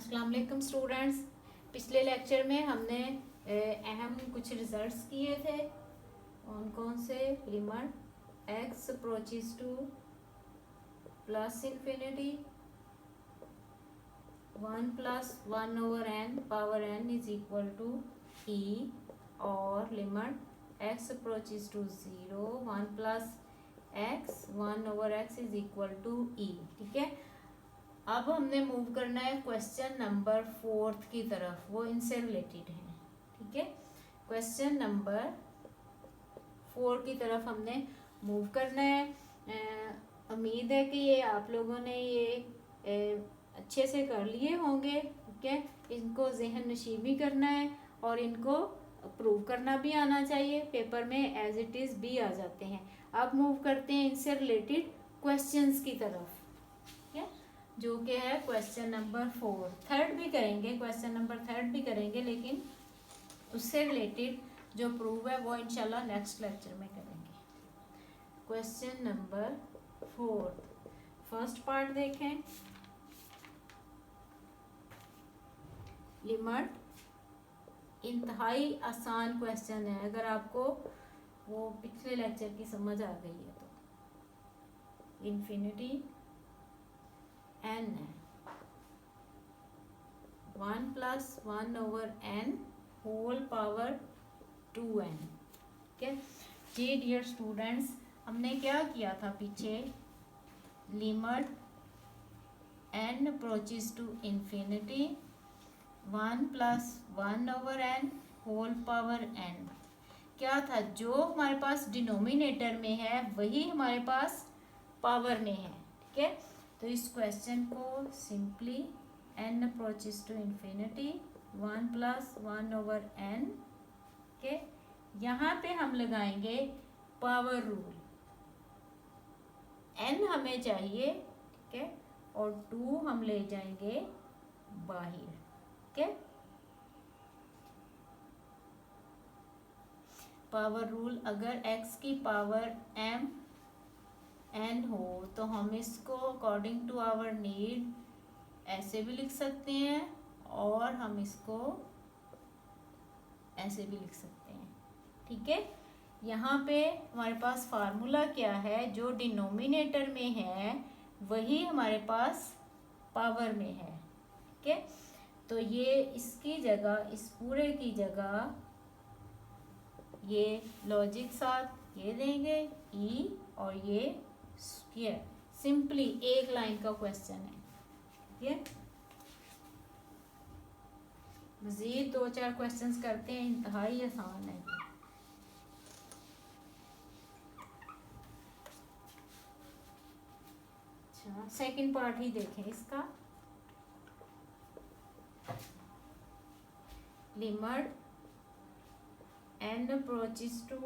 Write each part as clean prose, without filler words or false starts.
अस्सलाम वालेकुम स्टूडेंट्स। पिछले लेक्चर में हमने अहम कुछ रिजल्ट्स किए थे। कौन से? Limit x approaches to plus infinity 1 plus 1 over n power n is equal to e, और limit x approaches to 0 1 plus x 1 over x is equal to e. ठीक है, अब हमने मूव करना है क्वेश्चन नंबर 4 की तरफ, वो इनसे रिलेटेड है। ठीक है, क्वेश्चन नंबर 4 की तरफ हमने मूव करना है। उम्मीद है कि ये आप लोगों ने ये अच्छे से कर लिए होंगे। ठीक है, इनको जहन नशीब भी करना है और इनको प्रूव करना भी आना चाहिए। पेपर में एज इट इज़ भी आ जाते हैं। अब मूव करते हैं इनसे रिलेटेड क्वेश्चंस की तरफ। ठीक है, जो कि है क्वेश्चन नंबर 4। थर्ड भी करेंगे, क्वेश्चन नंबर 3 भी करेंगे, लेकिन उससे रिलेटेड जो प्रूव है वो इंशाल्लाह नेक्स्ट लेक्चर में करेंगे। क्वेश्चन नंबर 4 फर्स्ट पार्ट देखें। लिमिट इंतहाई आसान क्वेश्चन है, अगर आपको वो पिछले लेक्चर की समझ आ गई है तो। इन्फिनिटी एन है 1 plus 1 over n whole power 2n। ठीक है जी डियर स्टूडेंट्स, हमने क्या किया था पीछे? Limit n approaches to infinity 1 plus 1 over n whole power n। क्या था? जो हमारे पास डिनोमिनेटर में है वही हमारे पास पावर में है। ठीक है, तो इस क्वेश्चन को simply n approaches to infinity 1 plus 1 over n के यहाँ पे हम लगाएंगे पावर रूल। n हमें चाहिए, ठीक है, और 2 हम ले जाएंगे बाहर। ठीक है, पावर रूल, अगर x की पावर m n हो तो हम इसको अकॉर्डिंग टू आवर नीड ऐसे भी लिख सकते हैं और हम इसको ऐसे भी लिख सकते हैं। ठीक है, यहाँ पे हमारे पास फार्मूला क्या है? जो डिनोमिनेटर में है वही हमारे पास पावर में है। ठीक है, तो ये इसकी जगह, इस पूरे की जगह ये लॉजिक साथ ये देंगे ई, और ये सिंपली एक लाइन का क्वेश्चन है। ठीक है, मजीद 2-4 क्वेश्चंस करते हैं, इंतहाई आसान है। अच्छा, सेकंड पार्ट ही देखें इसका। Limit n approaches to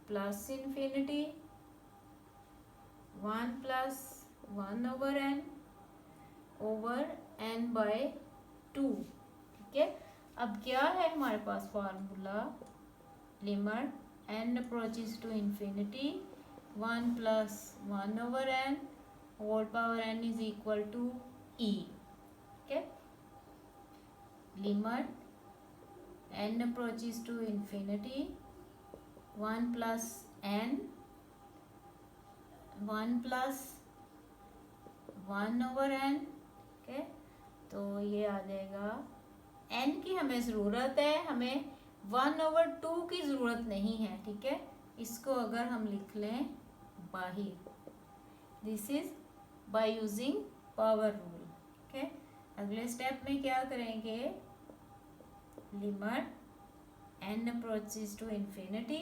plus infinity 1 plus 1 over n by 2। ठीक है, अब क्या है हमारे पास formula? Limit n approaches to infinity 1 plus 1 over n whole power n is equal to e। ठीक है, limit n approaches to infinity 1 plus 1 over n। ठीक है, तो ये आ जाएगा। n की हमें ज़रूरत है, हमें 1 ओवर 2 की ज़रूरत नहीं है। ठीक है, इसको अगर हम लिख लें बाहर, this is by using power rule. ठीक है, अगले स्टेप में क्या करेंगे? Limit n approaches to infinity,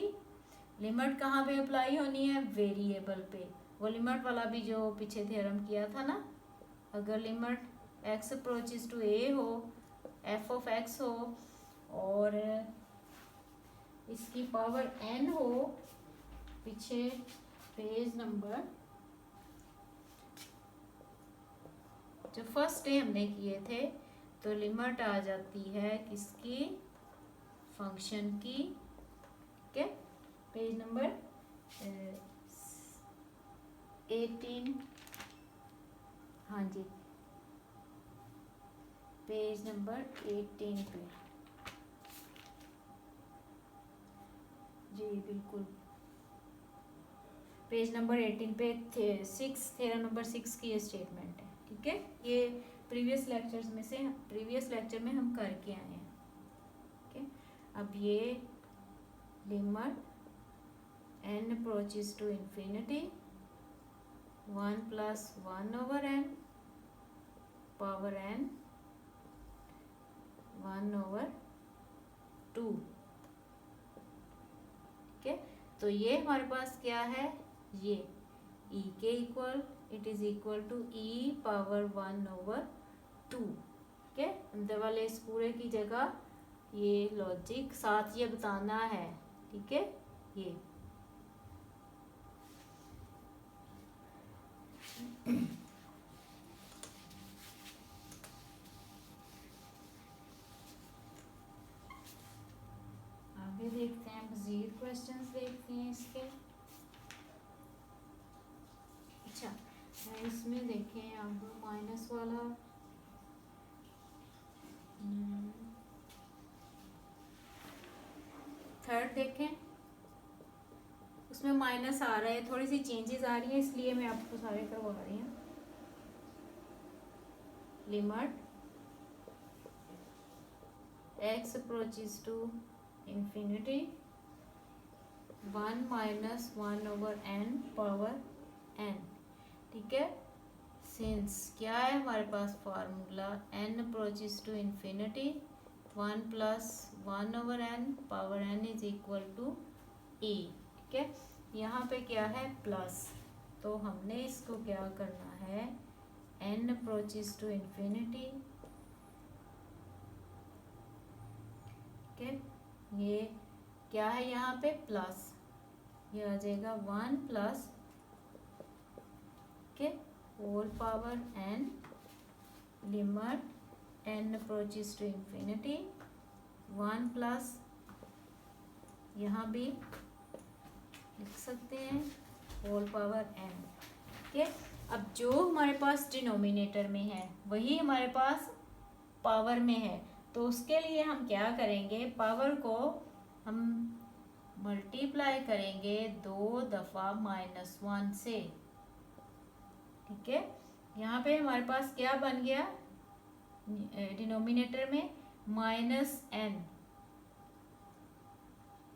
limit कहाँ पे अप्लाई होनी है? वेरिएबल पे। वो लिमिट वाला भी जो पीछे थ्योरम किया था ना, अगर limit x approaches to a हो, f ऑफ x हो, और इसकी पावर n हो, पीछे पेज नंबर जो फर्स्ट डे हमने किए थे, तो लिमिट आ जाती है किसकी? फंक्शन की। ठीक है, पेज नंबर 18, हाँ जी, पेज नंबर 18 पे। जी बिल्कुल, पेज नंबर 18 पे थ्योरम नंबर 6 की ये स्टेटमेंट है। ठीक है, ये प्रीवियस लेक्चर में हम करके आए हैं। ठीक है, अब ये limit n approaches to infinity 1 plus 1 over n power n 1 over 2। ठीक है, तो ये हमारे पास क्या है, ये e के equal, it is equal to e power 1 over 2। ठीक है, अंदर वाले इस पूरे की जगह ये लॉजिक साथ ये बताना है। ठीक है, ये आगे देखते हैं, मजीद क्वेश्चंस देखते हैं इसके। अच्छा, इसमें देखें अब माइनस वाला, थर्ड देखें, उसमें माइनस आ रहा है, थोड़ी सी चेंजेस आ रही हैं, इसलिए मैं आपको सारे करवा रही हूँ। Limit x approaches to infinity 1 minus 1 over n power n। ठीक है, सिंस क्या है हमारे पास formula, n approaches to infinity 1 plus 1 over n power n is equal to e। ठीक है, यहाँ पे क्या है प्लस, तो हमने इसको क्या करना है, n अप्रोचेस टू इंफिनिटी। ठीक है, ये क्या है यहाँ पे प्लस, ये आ जाएगा 1 प्लस के whole power n limit n approaches to infinity 1 plus, यहाँ भी लिख सकते हैं होल पावर n। ठीक है, अब जो हमारे पास डिनोमिनेटर में है वही हमारे पास पावर में है, तो उसके लिए हम क्या करेंगे, पावर को हम मल्टीप्लाई करेंगे 2 दफ़ा -1 से। ठीक है, यहाँ पे हमारे पास क्या बन गया, डिनोमिनेटर में -n।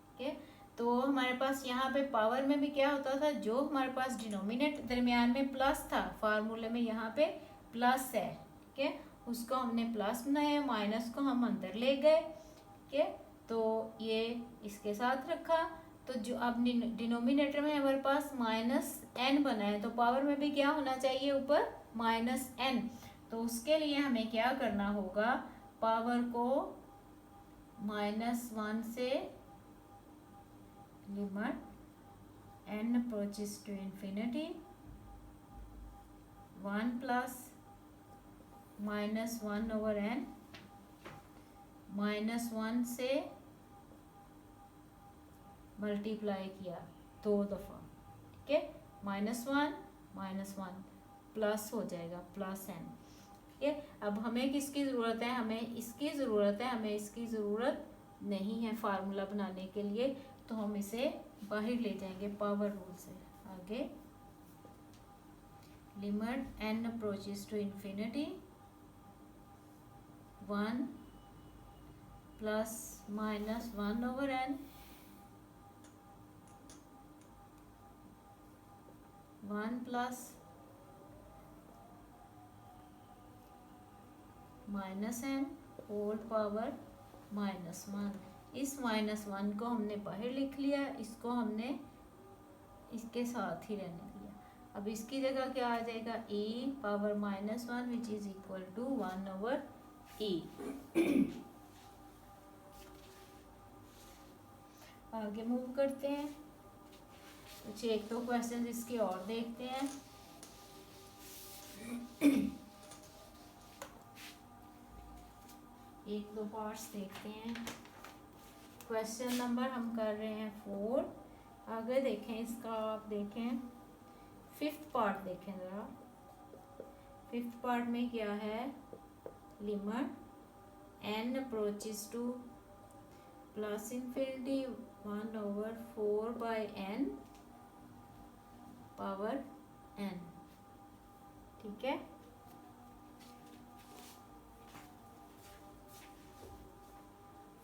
ठीक है, तो हमारे पास यहाँ पे पावर में भी क्या होता था, जो हमारे पास डिनोमिनेटर दरमियान में प्लस था, फार्मूले में यहाँ पे प्लस है। ठीक है, उसको हमने प्लस बनाया, माइनस को हम अंदर ले गए। ठीक है, तो ये इसके साथ रखा, तो जो अब डिनोमिनेटर में हमारे पास -n बना है, तो पावर में भी क्या होना चाहिए ऊपर -n। तो उसके लिए हमें क्या करना होगा, पावर को -1 से limit n approaches to infinity 1 plus -1 over n -1 से मल्टीप्लाई किया 2 दफ़ा। ठीक है, -1 प्लस हो जाएगा प्लस n। ठीक है, अब हमें किसकी ज़रूरत है, हमें इसकी ज़रूरत है, हमें इसकी ज़रूरत नहीं है फार्मूला बनाने के लिए, तो हम इसे बाहर ले जाएंगे पावर रूल से। आगे limit n approaches to infinity 1 plus -1 over n 1 plus -n whole power -1। इस -1 को हमने बाहर लिख लिया, इसको हमने इसके साथ ही रहने दिया। अब इसकी जगह क्या आ जाएगा, e power -1 which is equal to 1 over e। आगे मूव करते हैं, कुछ एक दो क्वेश्चन इसके और देखते हैं। एक दो पार्ट्स देखते हैं। क्वेश्चन नंबर हम कर रहे हैं 4। आगे देखें इसका, आप देखें 5th पार्ट देखें ज़रा। 5th पार्ट में क्या है, limit n approaches to plus infinity 1/4/n power n। ठीक है,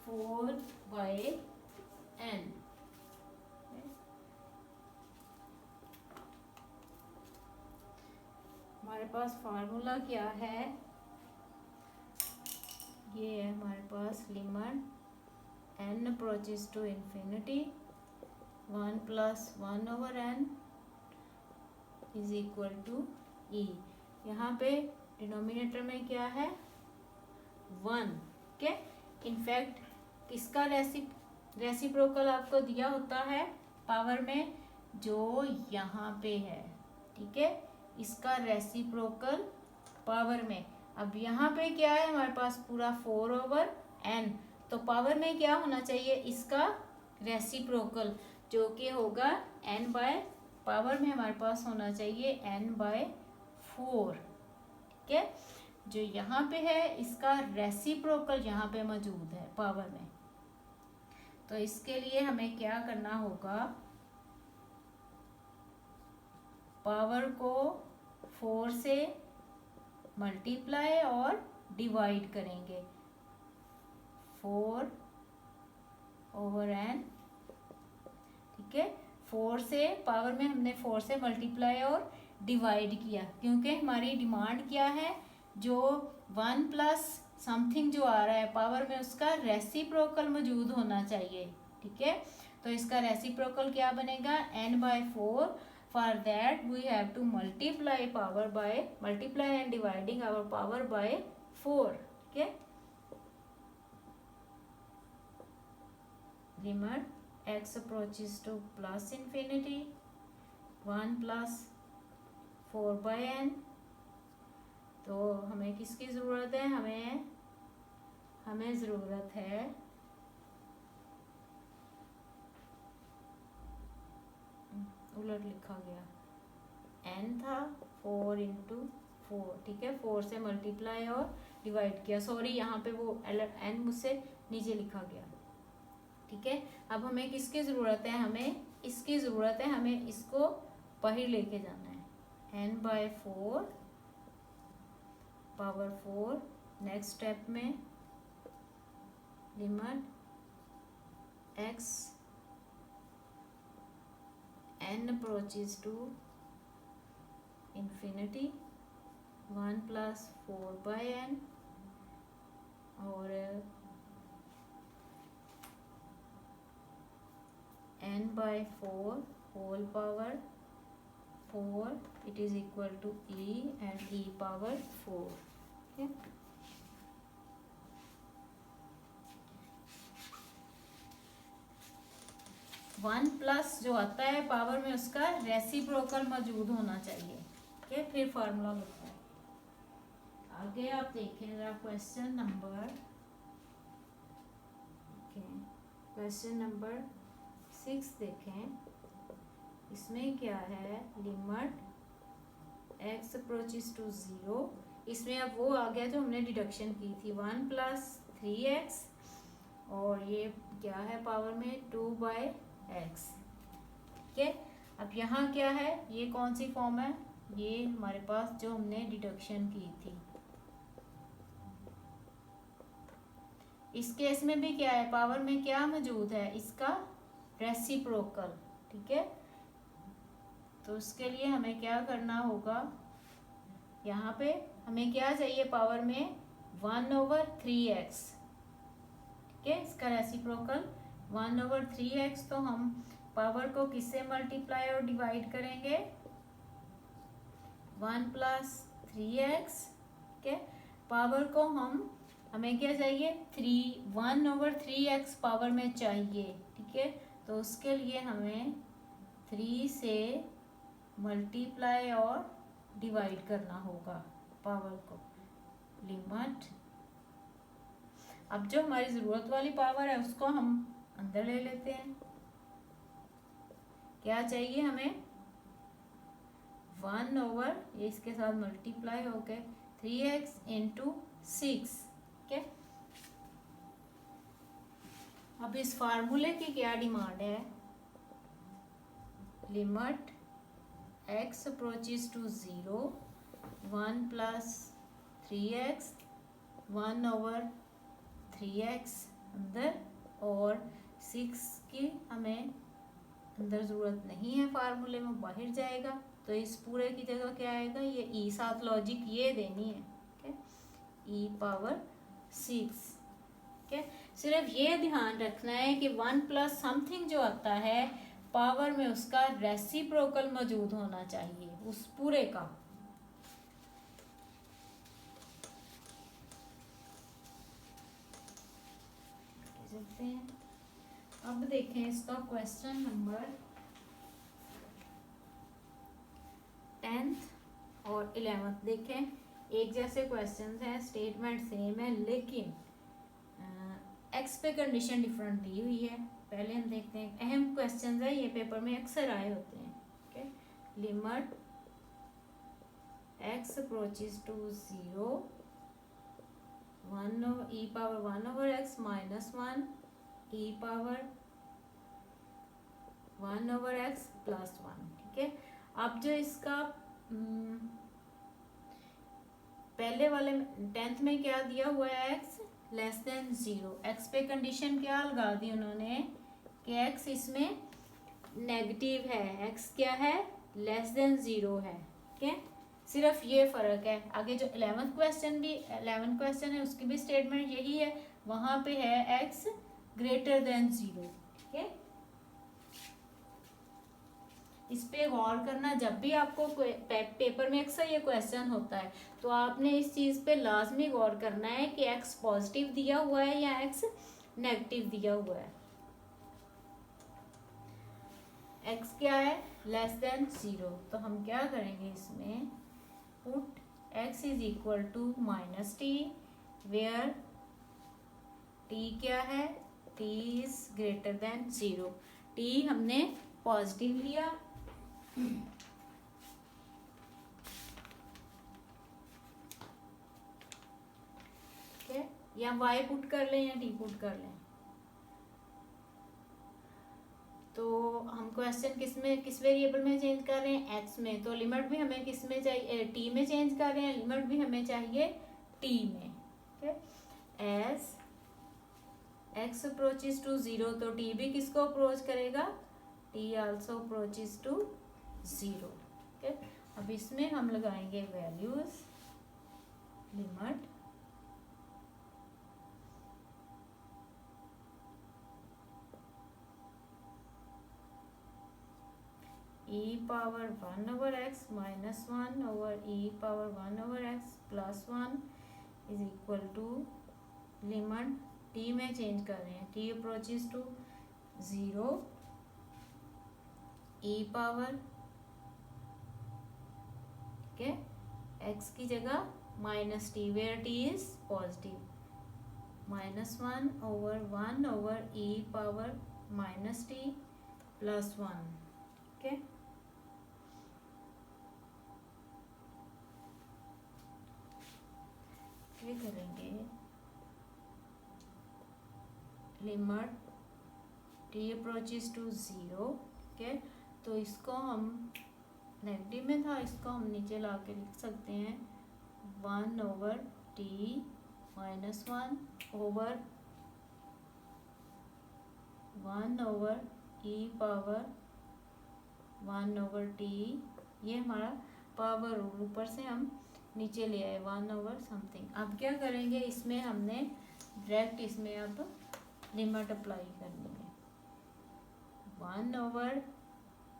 फोर बाय n। हमारे पास फार्मूला क्या है, ये है हमारे पास limit n approaches to infinity 1+1/n is equal to e। यहाँ पे डिनोमिनेटर में क्या है 1 के। इनफैक्ट किसका रेसिप्रोकल आपको दिया होता है पावर में, जो यहाँ पे है। ठीक है, इसका रेसिप्रोकल पावर में। अब यहाँ पे क्या है हमारे पास पूरा 4/n, तो पावर में क्या होना चाहिए इसका रेसिप्रोकल, जो कि होगा n बाय पावर में हमारे पास होना चाहिए n/4। ठीक है, जो यहाँ पे है इसका रेसिप्रोकल यहाँ पे मौजूद है पावर में। तो इसके लिए हमें क्या करना होगा, पावर को 4 से मल्टीप्लाई और डिवाइड करेंगे 4/n। ठीक है, 4 से पावर में हमने 4 से मल्टीप्लाई और डिवाइड किया, क्योंकि हमारी डिमांड क्या है, जो 1 प्लस समथिंग जो आ रहा है पावर में उसका रेसिप्रोकल मौजूद होना चाहिए। ठीक है, तो इसका रेसिप्रोकल क्या बनेगा n/4। For that we have to multiply power by multiply and dividing our power by 4। ठीक है, limit x approaches to plus infinity 1+4/n। तो हमें किसकी ज़रूरत है, हमें ज़रूरत है उलट लिखा गया, n था 4/4। ठीक है, 4 से मल्टीप्लाई और डिवाइड किया, सॉरी यहाँ पे वो n मुझसे नीचे लिखा गया। ठीक है, अब हमें किसकी ज़रूरत है, हमें इसकी ज़रूरत है, हमें इसको बाहर लेके जाना है n/4 पावर 4। नेक्स्ट स्टेप में limit x n approaches to infinity 1+4/n और n/4 whole power 4 it is equal to e and e power 4। ठीक है, वन प्लस जो आता है पावर में उसका रेसिप्रोकल मौजूद होना चाहिए। ठीक है, फिर फार्मूला लिखना है। आगे आप देखें जरा क्वेश्चन नंबर 6 देखें। इसमें क्या है, लिमिट x अप्रोचेस टू 0। इसमें अब वो आ गया जो हमने डिडक्शन की थी 1+3x और ये क्या है पावर में 2/x। ठीक है, अब यहाँ क्या है, ये कौन सी फॉर्म है, ये हमारे पास जो हमने डिडक्शन की थी। इस केस में भी क्या है, पावर में क्या मौजूद है, इसका रेसिप्रोकल। ठीक है, तो उसके लिए हमें क्या करना होगा, यहाँ पे हमें क्या चाहिए पावर में 1/3x। ठीक है, इसका रेसिप्रोकल 1/3x। तो हम पावर को किससे मल्टीप्लाई और डिवाइड करेंगे 1+3x। ठीक है, पावर को हमें क्या चाहिए 1/3x पावर में चाहिए। ठीक है, तो उसके लिए हमें 3 से मल्टीप्लाई और डिवाइड करना होगा पावर को। लिमिट, अब जो हमारी ज़रूरत वाली पावर है उसको हम अंदर ले लेते हैं। क्या चाहिए हमें 1/, ये इसके साथ मल्टीप्लाई हो गए 3x × 6। ठीक है, अब इस फार्मूले की क्या डिमांड है, limit x approaches to 0 1 plus 3x 1/3x अंदर, और 6 की हमें अंदर ज़रूरत नहीं है, फार्मूले में बाहर जाएगा। तो इस पूरे की जगह क्या आएगा, ये e, साथ लॉजिक ये देनी है, ठीक है, e⁻6, ठीक है। सिर्फ ये ध्यान रखना है कि 1 प्लस समथिंग जो आता है पावर में, उसका रेसिप्रोकल मौजूद होना चाहिए उस पूरे का। चलते हैं, अब देखें इसका क्वेश्चन नंबर 10th और 11th। देखें एक जैसे क्वेश्चंस हैं, स्टेटमेंट सेम है, लेकिन एक्स पे कंडीशन डिफरेंट दी हुई है। पहले हम देखते हैं, अहम क्वेश्चंस है, ये पेपर में अक्सर आए होते हैं, ठीक है। Limit x approaches to 0 1/(e⁻1/x -1 e⁻1/x + 1), ठीक है। अब जो इसका पहले वाले 10th में क्या दिया हुआ है, x <0। x पे कंडीशन क्या लगा दी उन्होंने कि x इसमें नेगेटिव है, x क्या है, <0 है, ठीक है। सिर्फ ये फर्क है। आगे जो 11th क्वेश्चन है उसकी भी स्टेटमेंट यही है, वहां पे है x > 0, ठीक है। इस पे गौर करना, जब भी आपको पेपर में अक्सर ये क्वेश्चन होता है तो आपने इस चीज पे लाजमी गौर करना है कि x पॉजिटिव दिया हुआ है या x नेगेटिव दिया हुआ है। x क्या है, <0। तो हम क्या करेंगे इसमें, put x = -t, where t क्या है, t > 0। t हमने पॉजिटिव लिया, ठीक है, या y पुट कर लें या t पुट कर लें। तो हम क्वेश्चन किस वेरिएबल में चेंज कर रहे हैं, x में। तो लिमिट भी हमें किस में चाहिए, t में चेंज कर रहे हैं, लिमिट भी हमें चाहिए t में, ठीक है। एज x अप्रोचेस टू 0, तो t भी किसको अप्रोच करेगा, t आल्सो अप्रोचेस टू 0, ठीक है। अब इसमें हम लगाएंगे values, limit e⁻1/x -1 e⁻1/x + 1 = limit t में चेंज कर रहे हैं, t अप्रोचेस टू 0 e⁻, ठीक है, x की जगह -t, where t is positive, -1/1 e⁻−t + 1, ठीक है। ये करेंगे लिमिट t अप्रोचेस टू 0, ठीक है। तो इसको हम नेगेटिव में था, इसको हम नीचे ला के लिख सकते हैं 1/t - 1/e⁻1/t, ये हमारा पावर रूल, ऊपर से हम नीचे ले आए 1/समथिंग। अब क्या करेंगे, इसमें हमने डायरेक्ट इसमें अब लिमिट अप्लाई करनी है 1/,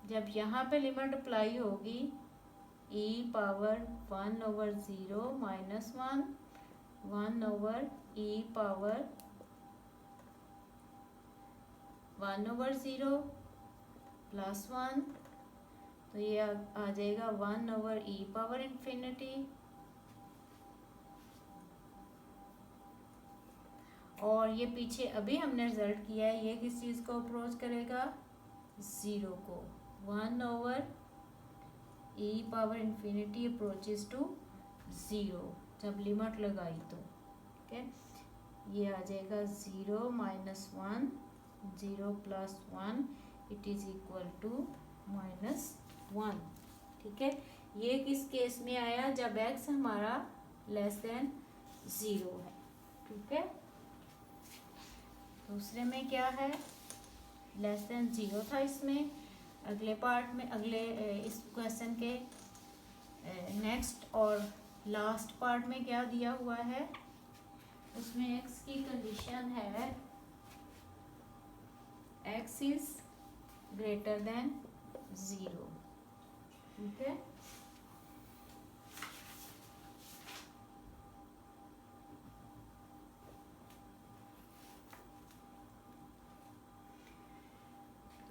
जब यहाँ पे लिमिट अप्लाई होगी e⁻1/0 -1 1/e⁻1/0 + 1, तो ये आ जाएगा 1/e⁻∞, और ये पीछे अभी हमने रिजल्ट किया है, ये किस चीज को अप्रोच करेगा, 0 को, 1/e⁻∞ अप्रोचेस टू 0 जब लिमिट लगाई तो, ठीक है। ये आ जाएगा 0 - 1 0 + 1 इट इज इक्वल टू -1। ठीक है, ये किस केस में आया, जब x हमारा <0 है। ठीक है, दूसरे में क्या है, <0 था इसमें। अगले पार्ट में, अगले इस क्वेश्चन के नेक्स्ट और लास्ट पार्ट में क्या दिया हुआ है, उसमें x की कंडीशन है x इज ग्रेटर देन 0। ठीक है,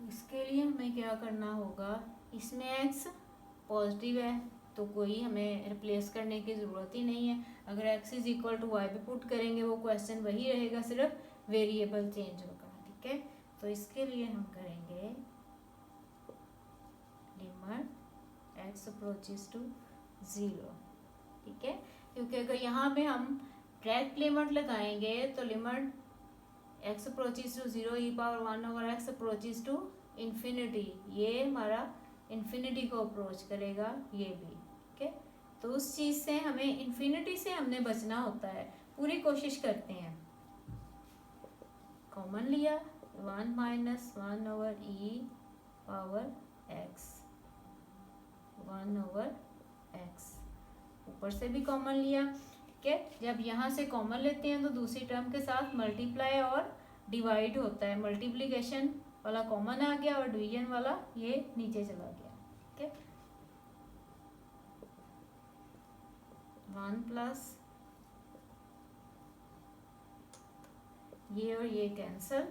इसके लिए हमें क्या करना होगा, इसमें x पॉजिटिव है तो कोई हमें रिप्लेस करने की ज़रूरत ही नहीं है। अगर x is equal to y पे पुट करेंगे वो क्वेश्चन वही रहेगा, सिर्फ वेरिएबल चेंज होगा। ठीक है, तो इसके लिए हम करेंगे लिमिट x अप्रोचेस टू 0। ठीक है, क्योंकि अगर यहाँ पे हम डायरेक्ट लिमिट लगाएंगे तो limit x approaches to 0 e⁻1/x approaches to infinity, ये हमारा इन्फिनिटी को अप्रोच करेगा, ये भी। ठीक है, तो उस चीज़ से हमें, इन्फिनिटी से हमने बचना होता है, पूरी कोशिश करते हैं। कॉमन लिया 1 - 1/e⁻x, 1/x, ऊपर से भी कॉमन लिया। ठीक है, जब यहाँ से कॉमन लेते हैं तो दूसरी टर्म के साथ मल्टीप्लाई और डिवाइड होता है, मल्टीप्लिकेशन वाला कॉमन आ गया और डिवीजन वाला ये नीचे चला गया। ठीक है, 1 प्लस ये और ये कैंसल।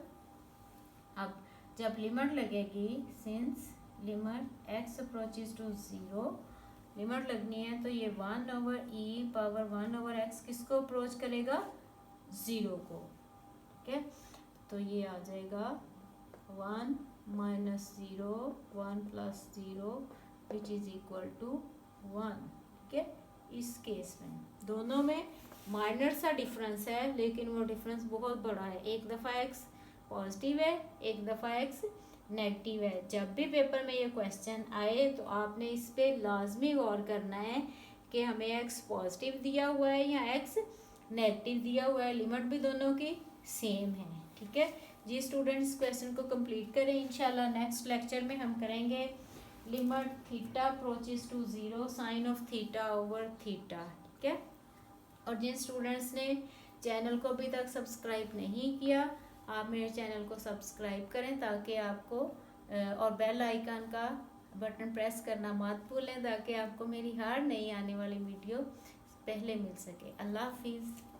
अब जब लिमिट लगेगी, since limit x approaches to 0, limit लगनी है तो ये 1/e⁻1/x किसको अप्रोच करेगा, 0 को। ठीक है, तो ये आ जाएगा 1 - 0 1 + 0 विच इज इक्वल टू 1। ठीक है, इस केस में दोनों में माइनर सा डिफरेंस है, लेकिन वो डिफरेंस बहुत बड़ा है। एक दफ़ा x पॉजिटिव है, एक दफ़ा x नेगेटिव है। जब भी पेपर में ये क्वेश्चन आए तो आपने इस पे लाजमी गौर करना है कि हमें x पॉजिटिव दिया हुआ है या x नेगेटिव दिया हुआ है, लिमिट भी दोनों की सेम है। ठीक है जी स्टूडेंट्स, क्वेश्चन को कंप्लीट करें। इंशाल्लाह नेक्स्ट लेक्चर में हम करेंगे limit theta approaches to 0 sine of theta over theta. ठीक है, और जिन स्टूडेंट्स ने चैनल को अभी तक सब्सक्राइब नहीं किया, आप मेरे चैनल को सब्सक्राइब करें ताकि आपको और बेल आइकन का बटन प्रेस करना मत भूलें ताकि आपको मेरी हर नई आने वाली वीडियो पहले मिल सके। अल्लाह हाफिज़।